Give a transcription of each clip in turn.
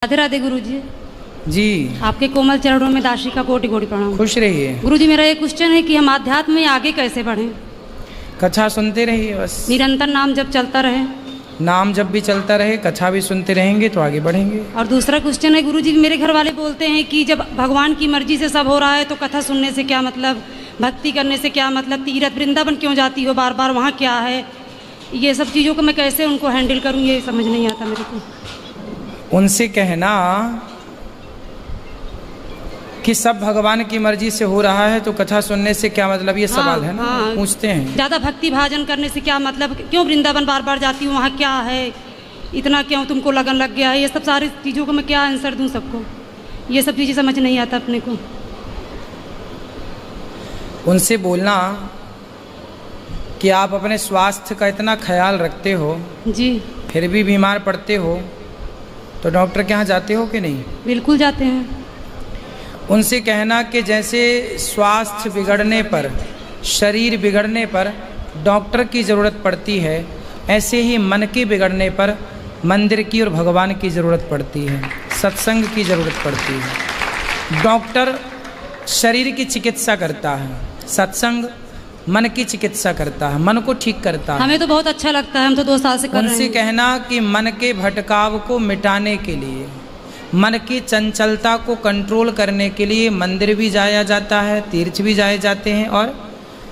राधे राधे गुरुजी। जी आपके कोमल चरणों में दासी का कोटि कोटि प्रणाम। खुश रहिए। गुरुजी, मेरा एक क्वेश्चन है कि हम आध्यात्म में आगे कैसे बढ़ें? कथा सुनते रहिए, बस निरंतर नाम जब चलता रहे। नाम जब भी चलता रहे, कथा भी सुनते रहेंगे तो आगे बढ़ेंगे। और दूसरा क्वेश्चन है गुरुजी, मेरे घर वाले बोलते हैं कि जब भगवान की मर्जी से सब हो रहा है तो कथा सुनने से क्या मतलब, भक्ति करने से क्या मतलब, तीर्थ वृंदावन क्यों जाती हो बार बार, वहाँ क्या है? ये सब चीज़ों को मैं कैसे उनको हैंडल करूँ, ये समझ नहीं आता मेरे को। उनसे कहना कि सब भगवान की मर्जी से हो रहा है तो कथा सुनने से क्या मतलब, ये सवाल है ना। पूछते हैं ज़्यादा भक्ति भाजन करने से क्या मतलब, क्यों वृंदावन बार बार जाती हूँ, वहाँ क्या है, इतना क्यों तुमको लगन लग गया है? ये सब सारी चीज़ों को मैं क्या आंसर दूँ सबको, ये सब चीज़ें समझ नहीं आता अपने को। उनसे बोलना कि आप अपने स्वास्थ्य का इतना ख्याल रखते हो जी, फिर भी बीमार पड़ते हो तो डॉक्टर के यहाँ जाते हो कि नहीं? बिल्कुल जाते हैं। उनसे कहना कि जैसे स्वास्थ्य बिगड़ने पर, शरीर बिगड़ने पर डॉक्टर की ज़रूरत पड़ती है, ऐसे ही मन के बिगड़ने पर मंदिर की और भगवान की ज़रूरत पड़ती है, सत्संग की ज़रूरत पड़ती है। डॉक्टर शरीर की चिकित्सा करता है, सत्संग मन की चिकित्सा करता है, मन को ठीक करता है। हमें तो बहुत अच्छा लगता है, हम तो 2 साल से कर रहे हैं। उनसे कहना कि मन के भटकाव को मिटाने के लिए, मन की चंचलता को कंट्रोल करने के लिए मंदिर भी जाया जाता है, तीर्थ भी जाए जाते हैं और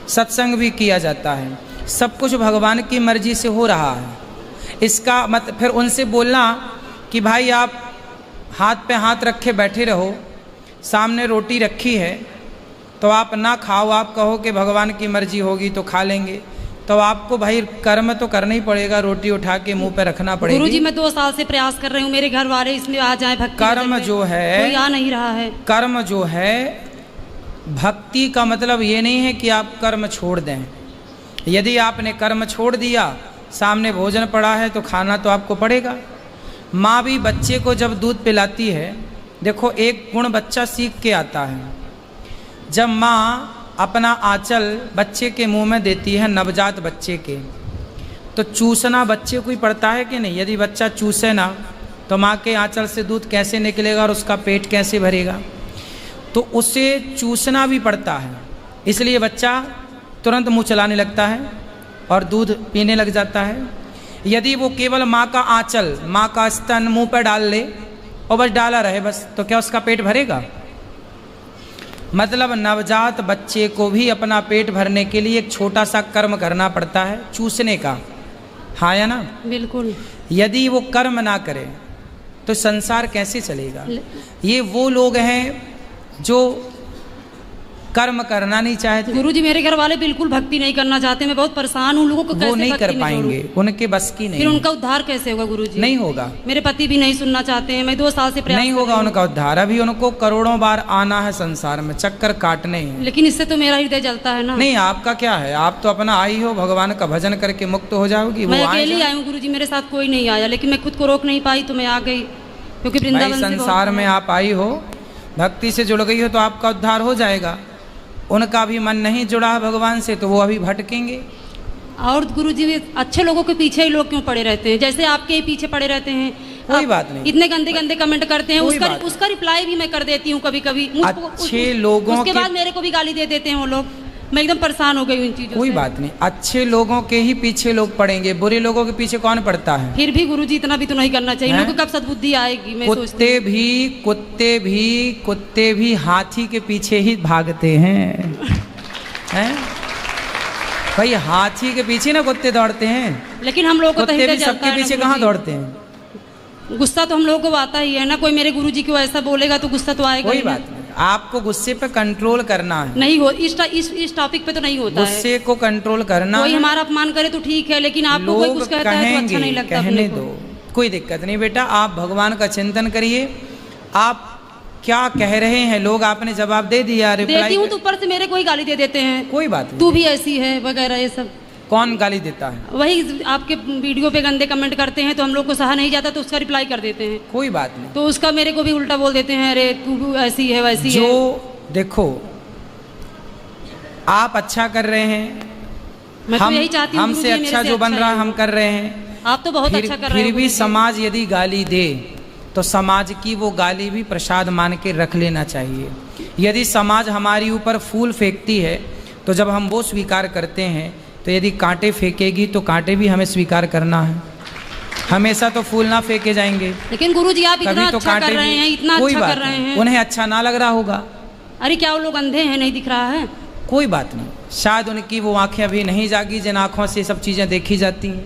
सत्संग भी किया जाता है। सब कुछ भगवान की मर्जी से हो रहा है। इसका मत फिर उनसे बोलना कि भाई आप हाथ पे हाथ रखे बैठे रहो, सामने रोटी रखी है तो आप ना खाओ, आप कहो कि भगवान की मर्जी होगी तो खा लेंगे, तो आपको भाई कर्म तो करना ही पड़ेगा, रोटी उठा के मुंह पे रखना पड़ेगा। गुरुजी, मैं 2 साल से प्रयास कर रही हूँ, मेरे घर वाले इसमें आ जाए भक्ति। कर्म जो है, कोई आ नहीं रहा है। कर्म जो है, भक्ति का मतलब ये नहीं है कि आप कर्म छोड़ दें। यदि आपने कर्म छोड़ दिया, सामने भोजन पड़ा है तो खाना तो आपको पड़ेगा। माँ भी बच्चे को जब दूध पिलाती है, देखो एक गुण बच्चा सीख के आता है। जब माँ अपना आंचल बच्चे के मुंह में देती है, नवजात बच्चे के, तो चूसना बच्चे को ही पड़ता है कि नहीं? यदि बच्चा चूसे ना तो माँ के आंचल से दूध कैसे निकलेगा और उसका पेट कैसे भरेगा? तो उसे चूसना भी पड़ता है, इसलिए बच्चा तुरंत मुंह चलाने लगता है और दूध पीने लग जाता है। यदि वो केवल माँ का आंचल, माँ का स्तन मुंह पर डाल ले और बस डाला रहे बस, तो क्या उसका पेट भरेगा? मतलब नवजात बच्चे को भी अपना पेट भरने के लिए एक छोटा सा कर्म करना पड़ता है, चूसने का। हाँ या ना? बिल्कुल। यदि वो कर्म ना करे तो संसार कैसे चलेगा? ये वो लोग हैं जो कर्म करना नहीं चाहते। गुरुजी, मेरे घर वाले बिल्कुल भक्ति नहीं करना चाहते, मैं बहुत परेशान हूँ। लोगों को वो नहीं कर पाएंगे, उनके बस की नहीं। फिर उनका उद्धार कैसे होगा गुरुजी? नहीं होगा। मेरे पति भी नहीं सुनना चाहते हैं, मैं 2 साल से प्रयास नहीं होगा उनका उद्धार। अभी उनको करोड़ों बार आना है संसार में, चक्कर काटने हैं। लेकिन इससे तो मेरा हृदय जलता है ना। नहीं, आपका क्या है, आप तो अपना आई हो, भगवान का भजन करके मुक्त हो जाओगी। मैं अकेली आई हूँ गुरुजी, मेरे साथ कोई नहीं आया, लेकिन मैं खुद को रोक नहीं पाई तो मैं आ गई, क्योंकि वृंदावन संसार में आप आई हो, भक्ति से जुड़ गई हो तो आपका उद्धार हो जाएगा। उनका भी मन नहीं जुड़ा है भगवान से तो वो अभी भटकेंगे। और गुरुजी, अच्छे लोगों के पीछे ही लोग क्यों पड़े रहते हैं? जैसे आपके ही पीछे पड़े रहते हैं। कोई बात नहीं, इतने गंदे गंदे कमेंट करते हैं, उसका रिप्लाई भी मैं कर देती हूँ कभी कभी। अच्छे लोगों उसके बाद मेरे को भी गाली दे देते हैं वो लोग। मैं एकदम परेशान हो गई उन चीजों से। कोई बात नहीं, अच्छे लोगों के ही पीछे लोग पड़ेंगे, बुरे लोगों के पीछे कौन पड़ता है? फिर भी गुरुजी, इतना भी तो नहीं करना चाहिए। लोगों को कब सद्बुद्धि आएगी? मैं कुत्ते भी हाथी के पीछे ही भागते हैं। भाई हाथी के पीछे ना कुत्ते दौड़ते हैं, लेकिन हम लोग को कुत्ते भी सबके पीछे कहाँ दौड़ते हैं? गुस्सा तो हम लोगों को आता ही है ना। कोई मेरे गुरुजी को ऐसा बोलेगा तो गुस्सा तो आएगा। कोई बात नहीं, आपको गुस्से पे कंट्रोल करना है। नहीं हो इस टॉपिक पे तो नहीं होता है। गुस्से को कंट्रोल करना। कोई हमारा अपमान करे तो ठीक है, लेकिन आपको कोई कुछ कहता है तो अच्छा नहीं लगता। कहने दो, कोई दिक्कत नहीं बेटा। आप भगवान का चिंतन करिए। आप क्या कह रहे हैं लोग, आपने जवाब दे दिया, रिप्लाई देती हूँ तो ऊपर से मेरे कोई गाली दे देते हैं। कोई बात नहीं, तू भी ऐसी है वगैरह ये सब। कौन गाली देता है? वही आपके वीडियो पे गंदे कमेंट करते हैं तो हम लोग को सहा नहीं जाता तो उसका रिप्लाई कर देते हैं। कोई बात नहीं, तो उसका मेरे को भी उल्टा बोल देते हैं, अरे तू ऐसी है वैसी है। जो देखो आप अच्छा कर रहे हैं, मैं तो यही चाहती हूँ हमसे अच्छा जो बन रहा है हम कर रहे हैं। आप तो बहुत अच्छा कर रहे हैं। फिर भी समाज यदि गाली दे तो समाज की वो गाली भी प्रसाद मान के रख लेना चाहिए। यदि समाज हमारी ऊपर फूल फेंकती है तो जब हम वो स्वीकार करते हैं, तो यदि कांटे फेंकेगी तो कांटे भी हमें स्वीकार करना है। हमेशा तो फूल ना फेंके जाएंगे। लेकिन गुरुजी आप इतना तो अच्छा कर रहे हैं, इतना कोई अच्छा बात कर रहे नहीं, हैं। उन्हें अच्छा ना लग रहा होगा। अरे क्या वो लोग अंधे हैं, नहीं दिख रहा है? कोई बात नहीं, शायद उनकी वो आंखें अभी नहीं जागी जिन आंखों से सब चीजें देखी जाती हैं।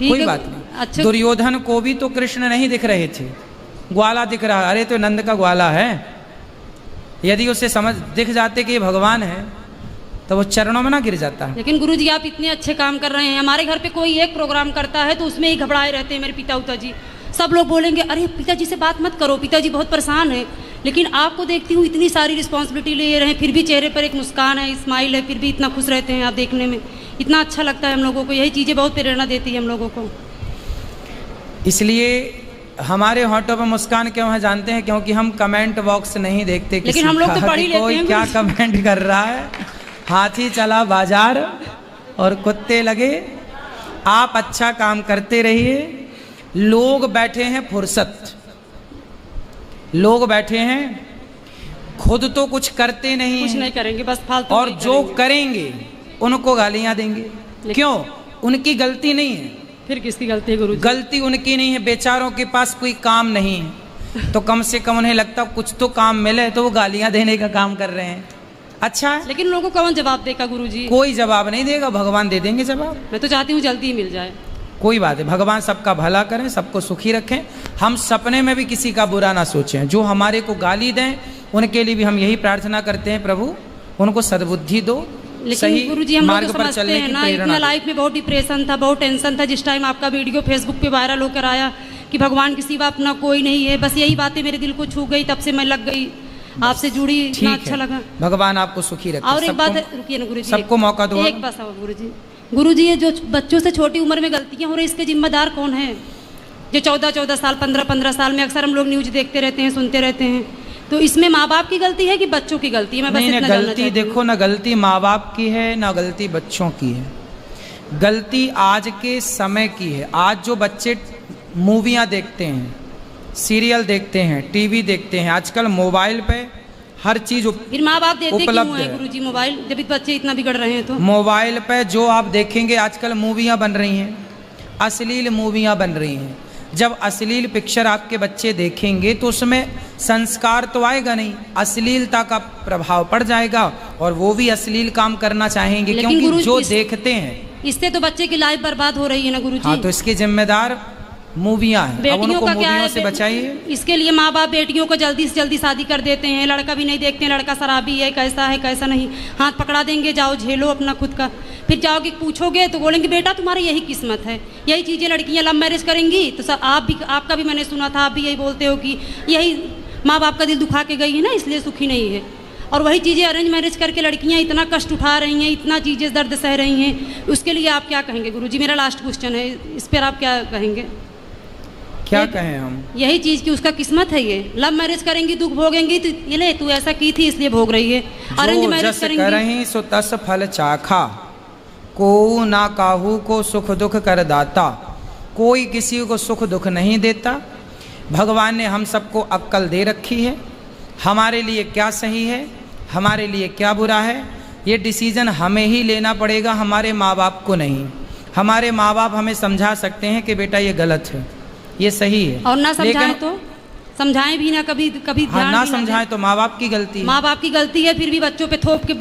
कोई बात नहीं। अच्छा, दुर्योधन को भी तो कृष्ण नहीं दिख रहे थे, ग्वाला दिख रहा। अरे तो नंद का ग्वाला है। यदि उसे समझ दिख जाते कि ये भगवान है तो वो चरणों में ना गिर जाता है। लेकिन गुरुजी आप इतने अच्छे काम कर रहे हैं। हमारे घर पे कोई एक प्रोग्राम करता है तो उसमें ही घबराए रहते हैं मेरे पिता जी। सब लोग बोलेंगे अरे पिताजी से बात मत करो, पिताजी बहुत परेशान है। लेकिन आपको देखती हूँ इतनी सारी रिस्पॉन्सिबिलिटी ले रहे हैं, फिर भी चेहरे पर एक मुस्कान है, स्माइल है, फिर भी इतना खुश रहते हैं। आप देखने में इतना अच्छा लगता है हम लोगों को। यही चीज़ें बहुत प्रेरणा देती है हम लोगों को। इसलिए हमारे होठों पर मुस्कान क्यों है जानते हैं? क्योंकि हम कमेंट बॉक्स नहीं देखते। लेकिन हम लोग तो पढ़ ही लेते कोई हैं। क्या कमेंट कर रहा है। हाथी चला बाजार और कुत्ते लगे। आप अच्छा काम करते रहिए। लोग बैठे हैं फुर्सत, लोग बैठे हैं, खुद तो कुछ करते नहीं, कुछ नहीं करेंगे, बस फालतू। और जो करेंगे उनको गालियां देंगे। क्यों? उनकी गलती नहीं है। फिर किसकी गलती है गुरुजी? गलती उनकी नहीं है, बेचारों के पास कोई काम नहीं है तो कम से कम उन्हें लगता कुछ तो काम मिले, तो वो गालियां देने का काम कर रहे हैं। अच्छा है, लेकिन लोगों को कौन जवाब देगा गुरुजी? कोई जवाब नहीं देगा, भगवान दे देंगे जवाब। मैं तो चाहती हूँ जल्दी ही मिल जाए। कोई बात है, भगवान सबका भला करें, सबको सुखी रखें। हम सपने में भी किसी का बुरा ना सोचें। जो हमारे को गाली दें उनके लिए भी हम यही प्रार्थना करते हैं, प्रभु उनको सद्बुद्धि दो, सही गुरुजी हम लोग मार्ग तो पर समझते चलने हैं की ना, प्रेरणा इतना दो। लाइफ में बहुत डिप्रेशन था, बहुत टेंशन था। जिस टाइम आपका वीडियो फेसबुक पे वायरल होकर आया कि भगवान के सिवा अपना कोई नहीं है, बस यही बातें मेरे दिल को छू गई। तब से मैं लग गई, आपसे जुड़ी, इतना अच्छा लगा। भगवान आपको सुखी रखे। और एक बात रुकिए ना गुरुजी, सबको मौका दो। एक बस गुरुजी ये जो बच्चों से छोटी उम्र में गलतियां हो रही है, इसके जिम्मेदार कौन है? जो 14-14 साल 15-15 साल में अक्सर हम लोग न्यूज देखते रहते हैं, सुनते रहते हैं। तो इसमें माँ बाप की गलती है कि बच्चों की गलती है? मैं बस नहीं, इतना गलती देखो ना, गलती माँ बाप की है ना गलती बच्चों की है। गलती आज के समय की है। आज जो बच्चे मूवियाँ देखते हैं, सीरियल देखते हैं, टीवी देखते हैं, आजकल मोबाइल पे हर चीज फिर माँ बाप देते क्यों उपलब्ध हैं गुरुजी मोबाइल, जब बच्चे इतना बिगड़ रहे हैं? तो मोबाइल पे जो आप देखेंगे, आजकल मूवियाँ बन रही हैं, अश्लील मूवियाँ बन रही हैं। जब अश्लील पिक्चर आपके बच्चे देखेंगे तो उसमें संस्कार तो आएगा नहीं, अश्लीलता का प्रभाव पड़ जाएगा और वो भी अश्लील काम करना चाहेंगे, क्योंकि जो देखते हैं। इससे तो बच्चे की लाइफ बर्बाद हो रही है ना गुरुजी। हाँ, तो इसके जिम्मेदार मूवियाँ हैं, अब उनको मूवियों से बचाइए। इसके लिए माँ बाप बेटियों को जल्दी से जल्दी शादी कर देते हैं, लड़का भी नहीं देखते हैं, लड़का शराबी है, कैसा नहीं, हाथ पकड़ा देंगे, जाओ झेलो अपना खुद का। फिर जाओगे पूछोगे तो बोलेंगे बेटा तुम्हारी यही किस्मत है, यही चीज़ें लड़कियाँ लव मैरिज करेंगी। तो सब आपका भी मैंने सुना था, आप भी यही बोलते हो कि यही माँ बाप का दिल दुखा के गई है ना, इसलिए सुखी नहीं है। और वही चीज़ें अरेंज मैरिज करके लड़कियां इतना कष्ट उठा रही हैं, इतना चीज़ें दर्द सह रही हैं, उसके लिए आप क्या कहेंगे गुरुजी? मेरा लास्ट क्वेश्चन है, इस पर आप क्या कहेंगे? क्या कहें हम? यही चीज़ कि उसका किस्मत है, ये लव मैरिज करेंगी दुख भोगेंगी, तो ये ले तू ऐसा की थी इसलिए भोग रही है। अरेंज मैरिज करेंगी सो तस फल चाखा, को ना काहू को सुख दुख कर दाता। कोई किसी को सुख दुख नहीं देता। भगवान ने हम सबको अक्ल दे रखी है, हमारे लिए क्या सही है, हमारे लिए क्या बुरा है, ये डिसीजन हमें ही लेना पड़ेगा, हमारे माँ बाप को नहीं। हमारे माँ बाप हमें समझा सकते हैं कि बेटा ये गलत है, ये सही है, और ना समझाएं तो समझाएं भी ना, कभी हाँ, ना समझाएं तो माँ बाप की गलती है। माँ बाप की गलती है, फिर भी बच्चों पे थोप के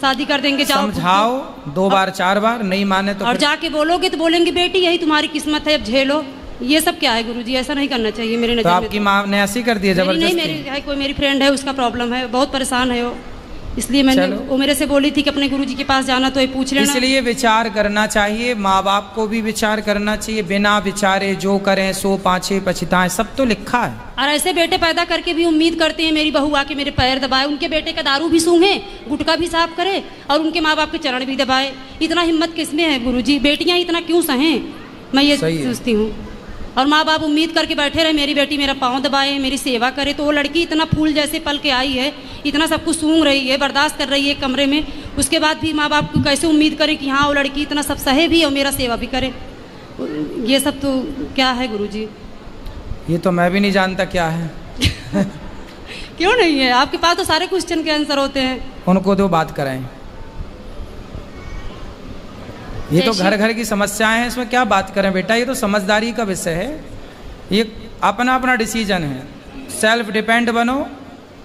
शादी कर देंगे। जाओ समझाओ 2 बार 4 बार, नहीं माने तो और जाके बोलोगे तो बोलेंगे बेटी यही तुम्हारी किस्मत है, अब झेलो। ये सब क्या है गुरुजी? ऐसा नहीं करना चाहिए मेरे नजर में। आपकी माँ ने ऐसी कर दिया जबरदस्ती? नहीं, कोई मेरी फ्रेंड है, उसका प्रॉब्लम है, बहुत परेशान है वो, इसलिए मैंने वो मेरे से बोली थी कि अपने गुरुजी के पास जाना तो ये पूछ लेना। इसलिए विचार करना चाहिए, माँ बाप को भी विचार करना चाहिए। बिना विचारे जो करें सो पाछे पछताएं, सब तो लिखा है। और ऐसे बेटे पैदा करके भी उम्मीद करते हैं मेरी बहू आके मेरे पैर दबाए, उनके बेटे का दारू भी सूंघे, गुटखा भी साफ करे और उनके माँ बाप के चरण भी दबाए। इतना हिम्मत किसमें है गुरुजी? बेटियां इतना क्यों सहें? मैं ये सोचती हूँ। और माँ बाप उम्मीद करके बैठे रहे मेरी बेटी मेरा पाँव दबाए, मेरी सेवा करे। तो वो लड़की इतना फूल जैसे पल के आई है, इतना सब कुछ सूंघ रही है, बर्दाश्त कर रही है कमरे में, उसके बाद भी माँ बाप को कैसे उम्मीद करें कि हाँ वो लड़की इतना सब सहे भी और मेरा सेवा भी करे? ये सब तो क्या है गुरुजी? ये तो मैं भी नहीं जानता क्या है। क्यों नहीं है? आपके पास तो सारे क्वेश्चन के आंसर होते हैं। उनको दो बात कराएं। ये तो घर घर की समस्याएं हैं, इसमें क्या बात करें बेटा, ये तो समझदारी का विषय है। ये अपना अपना डिसीजन है, सेल्फ डिपेंड बनो।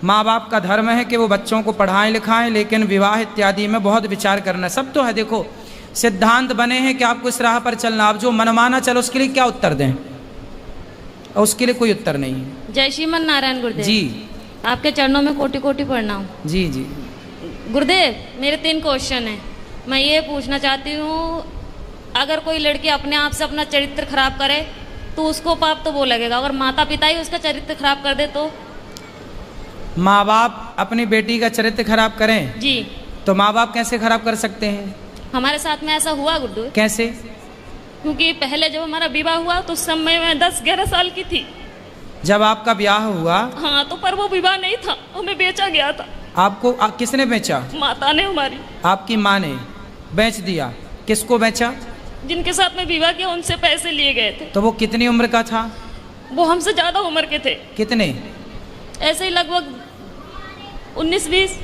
माँ बाप का धर्म है कि वो बच्चों को पढ़ाएं लिखाएं, लेकिन विवाह इत्यादि में बहुत विचार करना। सब तो है, देखो सिद्धांत बने हैं कि आपको इस राह पर चलना, आप जो मनमाना चलो उसके लिए क्या उत्तर दें? और उसके लिए कोई उत्तर नहीं है। जय श्रीमन नारायण गुरुदेव जी। आपके चरणों में कोटि कोटि प्रणाम। जी जी। गुरुदेव, मेरे 3 क्वेश्चन हैं। मैं ये पूछना चाहती हूँ, अगर कोई लड़की अपने आप से अपना चरित्र खराब करे तो उसको पाप तो वो लगेगा, अगर माता पिता ही उसका चरित्र खराब कर दे तो? माँ बाप अपनी बेटी का चरित्र खराब करें जी। तो माँ बाप कैसे खराब कर सकते हैं? हमारे साथ में ऐसा हुआ गुरुदेव। कैसे? क्योंकि पहले जब हमारा विवाह हुआ तो उस समय मैं 10-11 साल की थी। जब आपका ब्याह हुआ? हाँ, तो पर वो विवाह नहीं था, हमें बेचा गया था। आपको किसने बेचा? माता ने हमारी। आपकी माँ ने बेच दिया? किसको बेचा? जिनके साथ में विवाह किया उनसे पैसे लिए गए थे। तो वो कितनी उम्र का था? वो हमसे ज्यादा उम्र के थे। कितने? ऐसे ही लगभग 19-20।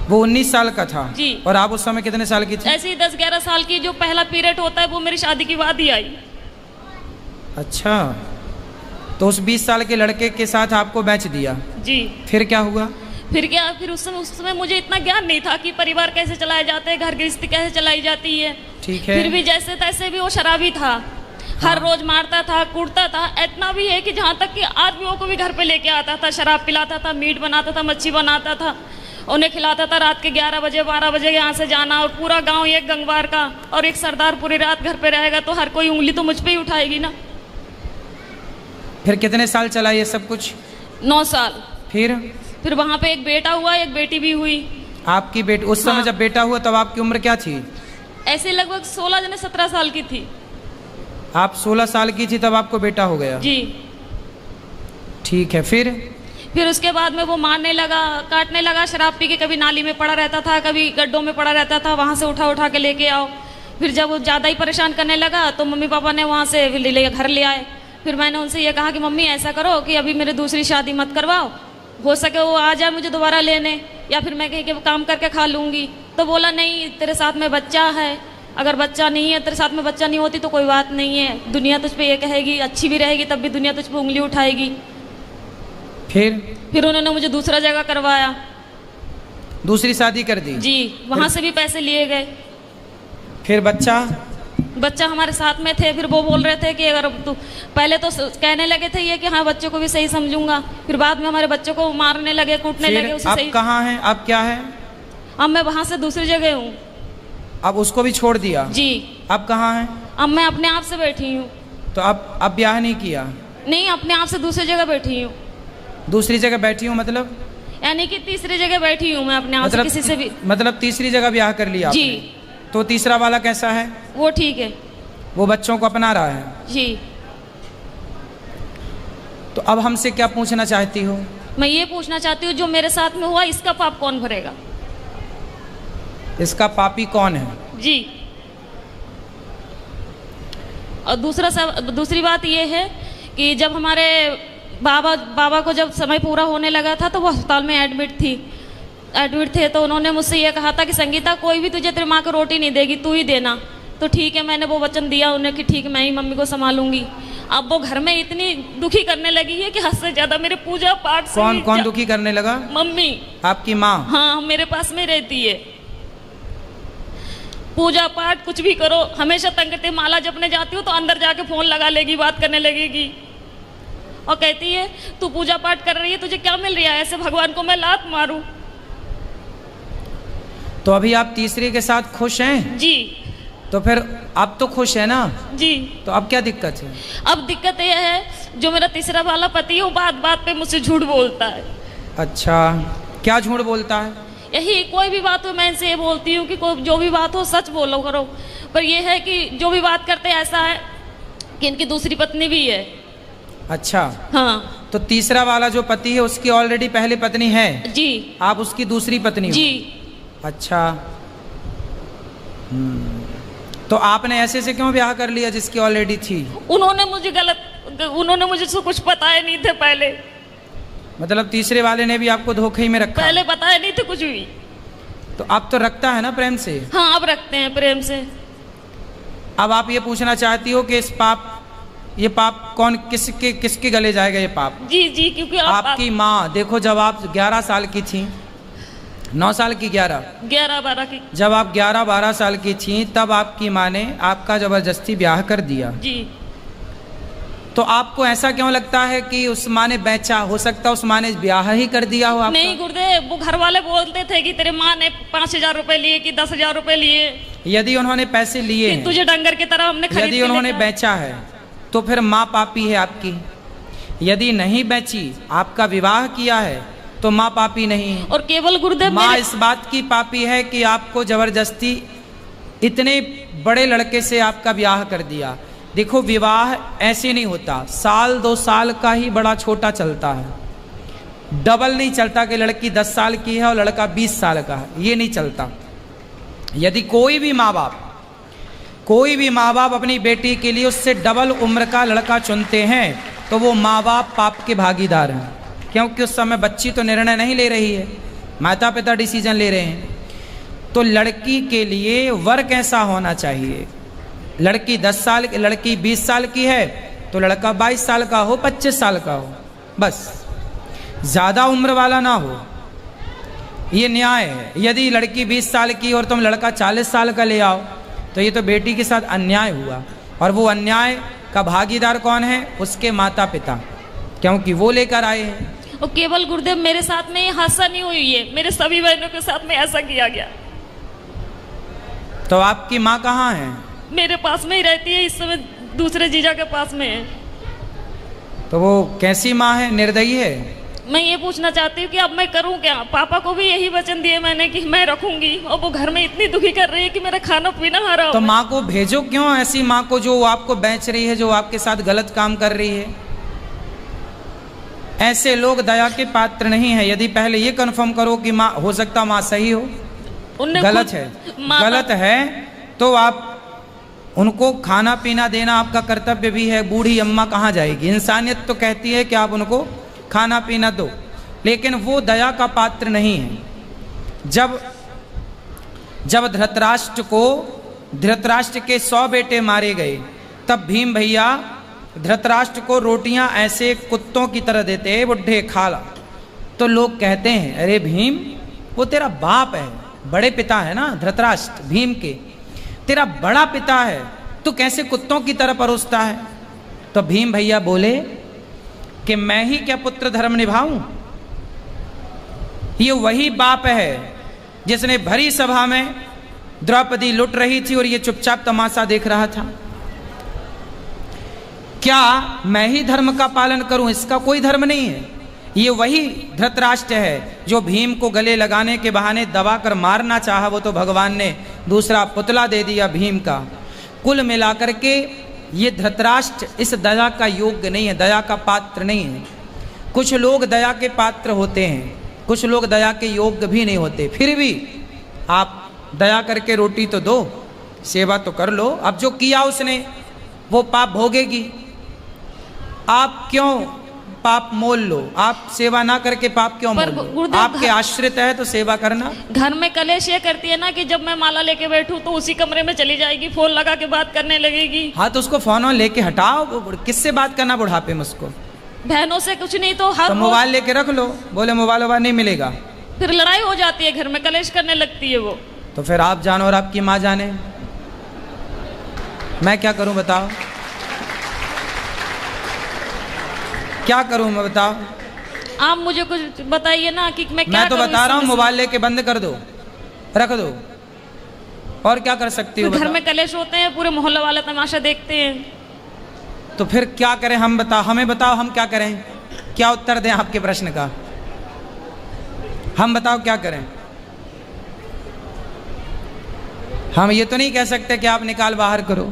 वो 19 साल का था जी। और आप उस समय कितने साल की थी? ऐसे ही 10-11 साल की। जो पहला पीरियड होता है वो मेरी शादी के बाद ही आई। अच्छा, तो उस 20 साल के लड़के के साथ आपको बेच दिया? जी। फिर क्या हुआ? फिर क्या, फिर उस समय मुझे इतना ज्ञान नहीं था कि परिवार कैसे चलाए जाते हैं, घर गृहस्थी कैसे चलाई जाती है। ठीक है। फिर भी जैसे तैसे भी वो शराबी था। हर रोज मारता था, कूटता था। इतना भी है कि जहाँ तक कि आदमियों को भी घर पे लेके आता था, शराब पिलाता था, मीट बनाता था, मच्छी बनाता था, उन्हें खिलाता था। रात के 11 बजे 12 बजे यहाँ से जाना, और पूरा गांव एक गंगवार का और एक सरदार पूरी रात घर पे रहेगा, तो हर कोई उंगली तो मुझ पे ही उठाएगी ना। फिर कितने साल चला ये सब कुछ? 9 साल। फिर वहाँ पे एक बेटा हुआ, एक बेटी भी हुई। आपकी बेटी उस समय? हाँ। जब बेटा हुआ तब आपकी उम्र क्या थी? ऐसे लगभग 16-17 साल की थी। आप 16 साल की थी तब आपको बेटा हो गया? जी। ठीक है। फिर उसके बाद में वो मारने लगा, काटने लगा, शराब पी के कभी नाली में पड़ा रहता था, कभी गड्ढों में पड़ा रहता था, वहाँ से उठा उठा के लेके आओ। फिर जब वो ज़्यादा ही परेशान करने लगा तो मम्मी पापा ने वहाँ से घर ले आए। फिर मैंने उनसे ये कहा कि मम्मी ऐसा करो कि अभी मेरे दूसरी शादी मत करवाओ, हो सके वो आ जाए मुझे दोबारा लेने, या फिर मैं कहीं के काम करके खा लूँगी। तो बोला नहीं, तेरे साथ में बच्चा है, अगर बच्चा नहीं है, तेरे साथ में बच्चा नहीं होती तो कोई बात नहीं है, दुनिया तुझ पे ये कहेगी, अच्छी भी रहेगी तब भी दुनिया तुझ पे उंगली उठाएगी। फिर उन्होंने मुझे दूसरा जगह करवाया। दूसरी शादी कर दी? जी। वहाँ से भी पैसे लिए गए। फिर बच्चा हमारे साथ में थे। फिर वो बोल रहे थे कि अगर तू, पहले तो कहने लगे थे ये कि हाँ बच्चों को भी सही समझूंगा, फिर बाद में हमारे बच्चों को मारने लगे, कूटने लगे। उसे आप कहाँ हैं? आप क्या है? अब मैं वहाँ से दूसरी जगह हूँ। अब उसको भी छोड़ दिया? जी। अब कहाँ हैं? अब मैं अपने आप से बैठी हूँ। तो अब ब्याह नहीं किया? नहीं, अपने आप से दूसरी जगह बैठी हूँ। दूसरी जगह बैठी हूँ मतलब? यानी कि तीसरी जगह बैठी हूँ मैं अपने आप से, किसी से भी। मतलब तीसरी जगह ब्याह कर लिया जी। आपने? तो तीसरा वाला कैसा है? वो ठीक है, वो बच्चों को अपना रहा है? जी। तो अब हमसे क्या पूछना चाहती हो? मैं ये पूछना चाहती हूँ, जो मेरे साथ में हुआ इसका पाप कौन भरेगा? इसका पापी कौन है? जी। और दूसरी बात ये है कि जब हमारे बाबा को जब समय पूरा होने लगा था तो वो अस्पताल में एडमिट थे, तो उन्होंने मुझसे ये कहा था कि संगीता, कोई भी तुझे तेरी माँ को रोटी नहीं देगी, तू ही देना। तो ठीक है, मैंने वो वचन दिया उन्हें कि ठीक, मैं ही मम्मी को संभालूंगी। अब वो घर में इतनी दुखी करने लगी है कि हद से ज्यादा मेरे पूजा पाठ से। कौन दुखी करने लगा? मम्मी। आपकी माँ? हाँ, मेरे पास में रहती है। पूजा पाठ कुछ भी करो, हमेशा तंग करते। माला जपने जाती हूँ तो अंदर जाके फोन लगा लेगी, बात करने लगेगी और कहती है तू पूजा पाठ कर रही है, तुझे क्या मिल रहा है, ऐसे भगवान को मैं लात मारूं। तो अभी आप तीसरे के साथ खुश हैं? जी। तो फिर आप तो खुश है ना? जी। तो अब क्या दिक्कत है? अब दिक्कत यह है, जो मेरा तीसरा वाला पति है वो बात बात पे मुझसे झूठ बोलता है। अच्छा, क्या झूठ बोलता है? यही, कोई भी बात हो मैं इनसे ये बोलती हूँ कि जो भी बात हो सच बोलो करो, पर यह है कि जो भी बात करते ऐसा है कि इनकी दूसरी पत्नी भी है। अच्छा। हाँ। तो तीसरा वाला जो पति है उसकी ऑलरेडी पहली पत्नी है? जी। आप उसकी दूसरी पत्नी हो? जी। अच्छा। तो आपने ऐसे से क्यों ब्याह कर लिया जिसकी ऑलरेडी थी? उन्होंने मुझे गलत उन्होंने मुझे से कुछ बताया नहीं थे पहले। मतलब तीसरे वाले ने भी आपको धोखे ही में रखा? पहले बताया नहीं थे कुछ भी। तो अब तो रखता है ना प्रेम से? हाँ, अब रखते हैं प्रेम से। अब आप ये पूछना चाहती हो कि ये पाप कौन किसके गले जाएगा ये पाप? जी जी, क्योंकि आपकी माँ। देखो, जब आप 11 साल की थी, 9 साल की, 11-12 की, जब आप 11-12 साल की थी, तब आपकी माँ ने आपका जबरदस्ती ब्याह कर दिया जी। तो आपको ऐसा क्यों लगता है कि उस माँ ने बेचा? हो सकता उस माँ ने ब्याह ही कर दिया हो आपका? नहीं गुरुदेव, वो घर वाले बोलते थे कि तेरे माँ ने 5,000 रुपए लिए कि 10,000 रुपए लिए। यदि उन्होंने पैसे लिए हैं, तुझे डंगर की तरह हमने खरीद यदि उन्होंने बेचा है, तो फिर माँ पापी है आपकी। यदि नहीं बेची, आपका विवाह किया है, तो माँ पापी नहीं है। और केवल गुरुदेव, माँ इस बात की पापी है कि आपको जबरदस्ती इतने बड़े लड़के से आपका ब्याह कर दिया। देखो, विवाह ऐसे नहीं होता, 1-2 साल का ही बड़ा छोटा चलता है। डबल नहीं चलता कि लड़की 10 साल की है और लड़का 20 साल का है, ये नहीं चलता। यदि कोई भी माँ बाप अपनी बेटी के लिए उससे डबल उम्र का लड़का चुनते हैं, तो वो माँ बाप पाप के भागीदार हैं, क्योंकि उस समय बच्ची तो निर्णय नहीं ले रही है, माता पिता डिसीजन ले रहे हैं। तो लड़की के लिए वर कैसा होना चाहिए? लड़की 10 साल, लड़की 20 साल की है तो लड़का 22 साल का हो, 25 साल का हो, बस ज़्यादा उम्र वाला ना हो। ये न्याय है। यदि लड़की 20 साल की और तुम लड़का 40 साल का ले आओ, तो ये तो बेटी के साथ अन्याय हुआ। और वो अन्याय का भागीदार कौन है? उसके माता पिता, क्योंकि वो लेकर आए हैं। और केवल गुरुदेव, मेरे साथ में ये हादसा नहीं हुई है, मेरे सभी बहनों के साथ में ऐसा किया गया। तो आपकी माँ कहाँ है? मेरे पास में ही रहती है, इस समय दूसरे जीजा के पास में है। तो वो कैसी माँ है? निर्दयी है? मैं ये पूछना चाहती हूँ कि अब मैं करूँ क्या? पापा को भी यही वचन दिए मैंने कि मैं रखूंगी, और वो घर में इतनी दुखी कर रही है कि मेरा खाना पीना हराम। तो माँ को भेजो क्यों? ऐसी माँ को जो आपको बेच रही है, जो आपके साथ गलत काम कर रही है। ऐसे लोग दया के पात्र नहीं है। यदि पहले ये कन्फर्म करो कि माँ, हो सकता माँ सही हो, गलत है, तो आप उनको खाना पीना देना आपका कर्तव्य भी है। बूढ़ी अम्मा कहाँ जाएगी? इंसानियत तो कहती है कि आप उनको खाना पीना दो, लेकिन वो दया का पात्र नहीं है। जब धृतराष्ट्र के 100 बेटे मारे गए, तब भीम भैया धृतराष्ट्र को रोटियां ऐसे कुत्तों की तरह देते, बुढ़े खा ला। तो लोग कहते हैं, अरे भीम, वो तेरा बाप है, बड़े पिता है ना धृतराष्ट्र, भीम के, तेरा बड़ा पिता है, तो कैसे कुत्तों की तरह परोसता है? तो भीम भैया बोले कि मैं ही क्या पुत्र धर्म निभाऊं? ये वही बाप है जिसने भरी सभा में द्रौपदी लुट रही थी और ये चुपचाप तमाशा देख रहा था। क्या मैं ही धर्म का पालन करूं? इसका कोई धर्म नहीं है। ये वही धृतराष्ट्र है जो भीम को गले लगाने के बहाने दबाकर मारना चाहा, वो तो भगवान ने दूसरा पुतला दे दिया भीम का। कुल मिलाकर के ये धृतराष्ट्र इस दया का योग्य नहीं है, दया का पात्र नहीं है। कुछ लोग दया के पात्र होते हैं, कुछ लोग दया के योग्य भी नहीं होते। फिर भी आप दया करके रोटी तो दो, सेवा तो कर लो। अब जो किया उसने वो पाप भोगेगी। आप क्यों पाप मोल लो? आप सेवा ना करके पाप क्यों मोल लो? आपके आश्रित है तो सेवा करना। घर में कलेश ये करती है ना कि जब मैं माला लेके बैठूं तो उसी कमरे में चली जाएगी, फोन लगा के बात करने लगेगी। हाँ, तो उसको फोन लेके हटाओ। किससे बात करना बुढ़ापे में? उसको बहनों से कुछ नहीं तो हर मोबाइल लेके रख लो। बोले मोबाइल नहीं मिलेगा, फिर लड़ाई हो जाती है, घर में कलेश करने लगती है वो। तो फिर आप जानो और आपकी माँ जाने, मैं क्या करूं बताओ? क्या करूं मैं बताओ? आप मुझे कुछ बताइए ना कि मैं क्या तो बता रहा हूं, मोबाइल लेके बंद कर दो, रख दो, और क्या कर सकती हो? घर में कलेश होते हैं, पूरे मोहल्ले वाले तमाशा देखते हैं। तो फिर क्या करें? हम बताओ, हमें बताओ, हम क्या करें? क्या उत्तर दें आपके प्रश्न का? हम बताओ क्या करें? हम ये तो नहीं कह सकते कि आप निकाल बाहर करो।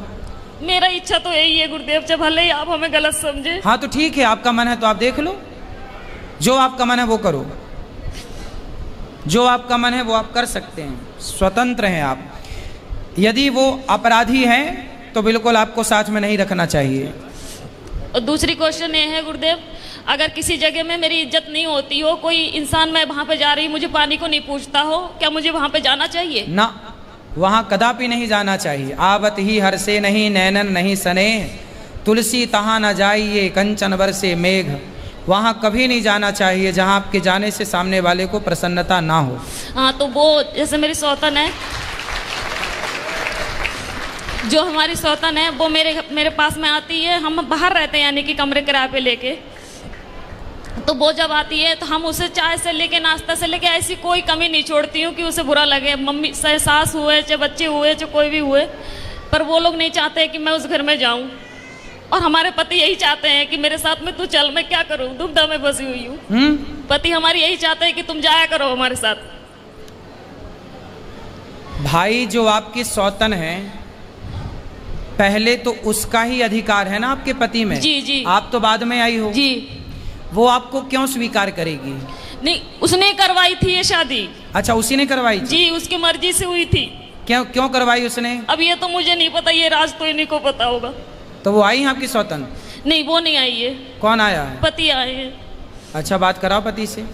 मेरा इच्छा तो यही है गुरुदेव, जब भले ही आप हमें गलत समझे। हाँ तो ठीक है, आपका मन है तो आप देख लो, जो आपका मन है वो करो, जो आपका मन है वो आप कर सकते हैं, स्वतंत्र हैं आप। यदि वो अपराधी हैं तो बिल्कुल आपको साथ में नहीं रखना चाहिए। और दूसरी क्वेश्चन ये है गुरुदेव, अगर किसी जगह में मेरी इज्जत नहीं होती हो, कोई इंसान मैं वहाँ पे जा रही मुझे पानी को नहीं पूछता हो, क्या मुझे वहाँ पे जाना चाहिए? ना, वहाँ कदापि नहीं जाना चाहिए। आवत ही हर से नहीं नैनन नहीं सने, तुलसी तहाँ न जाइए कंचन बरसे मेघ। वहाँ कभी नहीं जाना चाहिए जहाँ आपके जाने से सामने वाले को प्रसन्नता ना हो। हाँ, तो वो जैसे मेरी सौतन है, जो हमारी सौतन है वो मेरे पास में आती है, हम बाहर रहते हैं यानी कि कमरे किराए पे लेके, तो वो जब आती है तो हम उसे चाय से लेके नाश्ता से लेके ऐसी कोई कमी नहीं छोड़ती हूँ कि उसे बुरा लगे। मम्मी चाहे सास हुए चाहे बच्चे हुए चाहे कोई भी हुए, पर वो लोग नहीं चाहते कि मैं उस घर में जाऊँ, और हमारे पति यही चाहते हैं कि मेरे साथ में तू चल, मैं क्या करूँ, दुविधा में फंसी हुई हूँ। पति हमारी यही चाहते हैं कि तुम जाया करो हमारे साथ। भाई जो आपकी सौतन है, पहले तो उसका ही अधिकार है ना आपके पति में। जी जी। आप तो बाद में आई हो जी। वो आपको क्यों स्वीकार करेगी? नहीं, उसने करवाई थी ये शादी। अच्छा, उसी ने करवाई थी? जी, उसकी मर्जी से हुई थी। क्यों करवाई उसने? अब ये तो मुझे नहीं पता, ये राज तो इन्हीं को पता होगा। तो वो आई है आपकी सौतन? नहीं, वो नहीं आई है। कौन आया है? पति आए हैं। अच्छा, बात कराओ पति से।